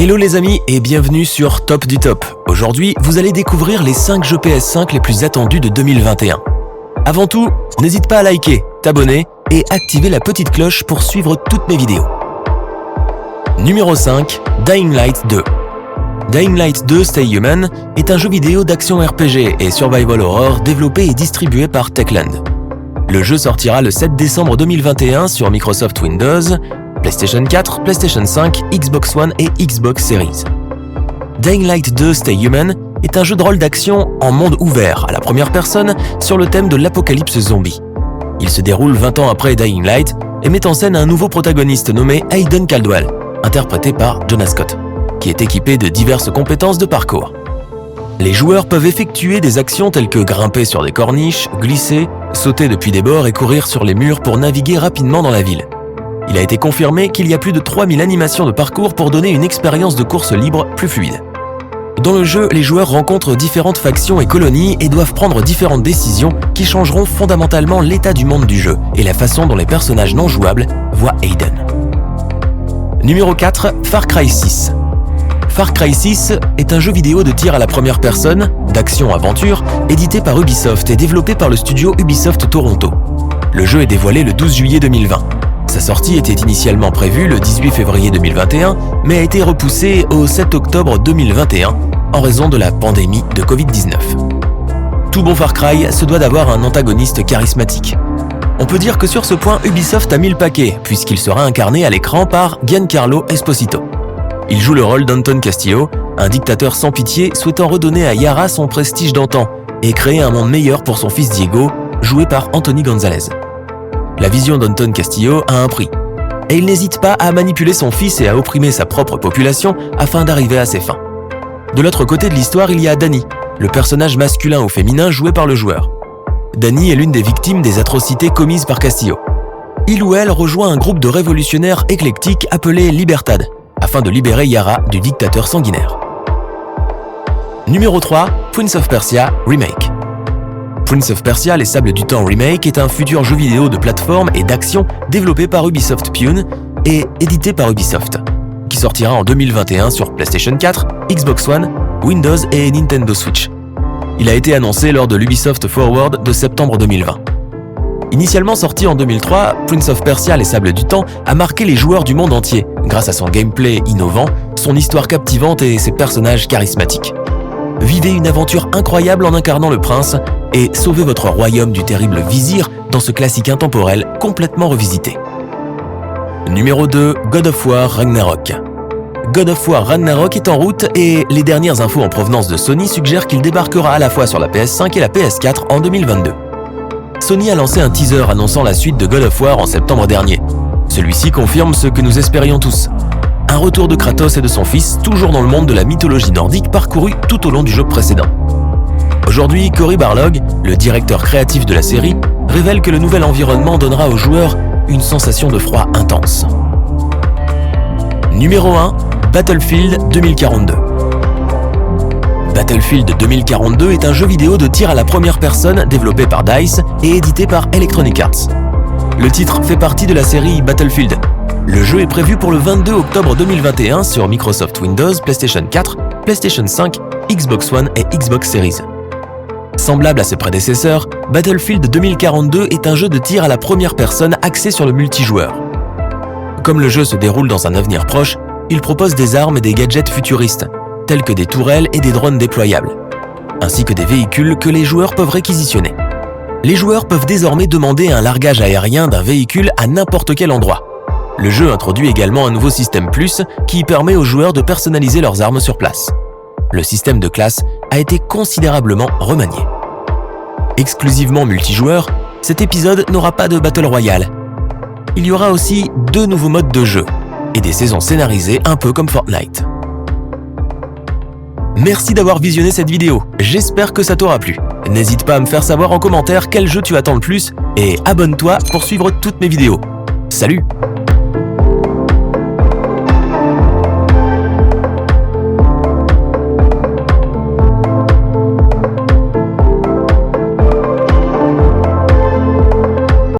Hello les amis et bienvenue sur Top du Top. Aujourd'hui, vous allez découvrir les 5 jeux PS5 les plus attendus de 2021. Avant tout, n'hésite pas à liker, t'abonner et activer la petite cloche pour suivre toutes mes vidéos. Numéro 5, Dying Light 2. Dying Light 2 Stay Human est un jeu vidéo d'action RPG et survival horror développé et distribué par Techland. Le jeu sortira le 7 décembre 2021 sur Microsoft Windows, PlayStation 4, PlayStation 5, Xbox One et Xbox Series. Dying Light 2 Stay Human est un jeu de rôle d'action en monde ouvert à la première personne sur le thème de l'apocalypse zombie. Il se déroule 20 ans après Dying Light et met en scène un nouveau protagoniste nommé Hayden Caldwell, interprété par Jonas Scott, qui est équipé de diverses compétences de parcours. Les joueurs peuvent effectuer des actions telles que grimper sur des corniches, glisser, sauter depuis des bords et courir sur les murs pour naviguer rapidement dans la ville. Il a été confirmé qu'il y a plus de 3000 animations de parcours pour donner une expérience de course libre plus fluide. Dans le jeu, les joueurs rencontrent différentes factions et colonies et doivent prendre différentes décisions qui changeront fondamentalement l'état du monde du jeu et la façon dont les personnages non jouables voient Hayden. Numéro 4, Far Cry 6. Far Cry 6 est un jeu vidéo de tir à la première personne, d'action-aventure, édité par Ubisoft et développé par le studio Ubisoft Toronto. Le jeu est dévoilé le 12 juillet 2020. Sa sortie était initialement prévue le 18 février 2021, mais a été repoussée au 7 octobre 2021 en raison de la pandémie de Covid-19. Tout bon Far Cry se doit d'avoir un antagoniste charismatique. On peut dire que sur ce point, Ubisoft a mis le paquet, puisqu'il sera incarné à l'écran par Giancarlo Esposito. Il joue le rôle d'Anton Castillo, un dictateur sans pitié souhaitant redonner à Yara son prestige d'antan et créer un monde meilleur pour son fils Diego, joué par Anthony Gonzalez. La vision d'Anton Castillo a un prix, et il n'hésite pas à manipuler son fils et à opprimer sa propre population afin d'arriver à ses fins. De l'autre côté de l'histoire, il y a Dani, le personnage masculin ou féminin joué par le joueur. Dani est l'une des victimes des atrocités commises par Castillo. Il ou elle rejoint un groupe de révolutionnaires éclectiques appelé Libertad, afin de libérer Yara du dictateur sanguinaire. Numéro 3, Prince of Persia Remake. Prince of Persia Les Sables du Temps Remake est un futur jeu vidéo de plateforme et d'action développé par Ubisoft Pune et édité par Ubisoft, qui sortira en 2021 sur PlayStation 4, Xbox One, Windows et Nintendo Switch. Il a été annoncé lors de l'Ubisoft Forward de septembre 2020. Initialement sorti en 2003, Prince of Persia Les Sables du Temps a marqué les joueurs du monde entier grâce à son gameplay innovant, son histoire captivante et ses personnages charismatiques. Vivez une aventure incroyable en incarnant le prince et sauvez votre royaume du terrible vizir dans ce classique intemporel complètement revisité. Numéro 2, God of War Ragnarok. God of War Ragnarok est en route et les dernières infos en provenance de Sony suggèrent qu'il débarquera à la fois sur la PS5 et la PS4 en 2022. Sony a lancé un teaser annonçant la suite de God of War en septembre dernier. Celui-ci confirme ce que nous espérions tous. Un retour de Kratos et de son fils, toujours dans le monde de la mythologie nordique parcouru tout au long du jeu précédent. Aujourd'hui, Cory Barlog, le directeur créatif de la série, révèle que le nouvel environnement donnera aux joueurs une sensation de froid intense. Numéro 1, Battlefield 2042. Battlefield 2042 est un jeu vidéo de tir à la première personne développé par DICE et édité par Electronic Arts. Le titre fait partie de la série Battlefield. Le jeu est prévu pour le 22 octobre 2021 sur Microsoft Windows, PlayStation 4, PlayStation 5, Xbox One et Xbox Series. Semblable à ses prédécesseurs, Battlefield 2042 est un jeu de tir à la première personne axé sur le multijoueur. Comme le jeu se déroule dans un avenir proche, il propose des armes et des gadgets futuristes, tels que des tourelles et des drones déployables, ainsi que des véhicules que les joueurs peuvent réquisitionner. Les joueurs peuvent désormais demander un largage aérien d'un véhicule à n'importe quel endroit. Le jeu introduit également un nouveau système Plus qui permet aux joueurs de personnaliser leurs armes sur place. Le système de classe a été considérablement remanié. Exclusivement multijoueur, cet épisode n'aura pas de Battle Royale. Il y aura aussi 2 nouveaux modes de jeu et des saisons scénarisées un peu comme Fortnite. Merci d'avoir visionné cette vidéo, j'espère que ça t'aura plu. N'hésite pas à me faire savoir en commentaire quel jeu tu attends le plus et abonne-toi pour suivre toutes mes vidéos. Salut!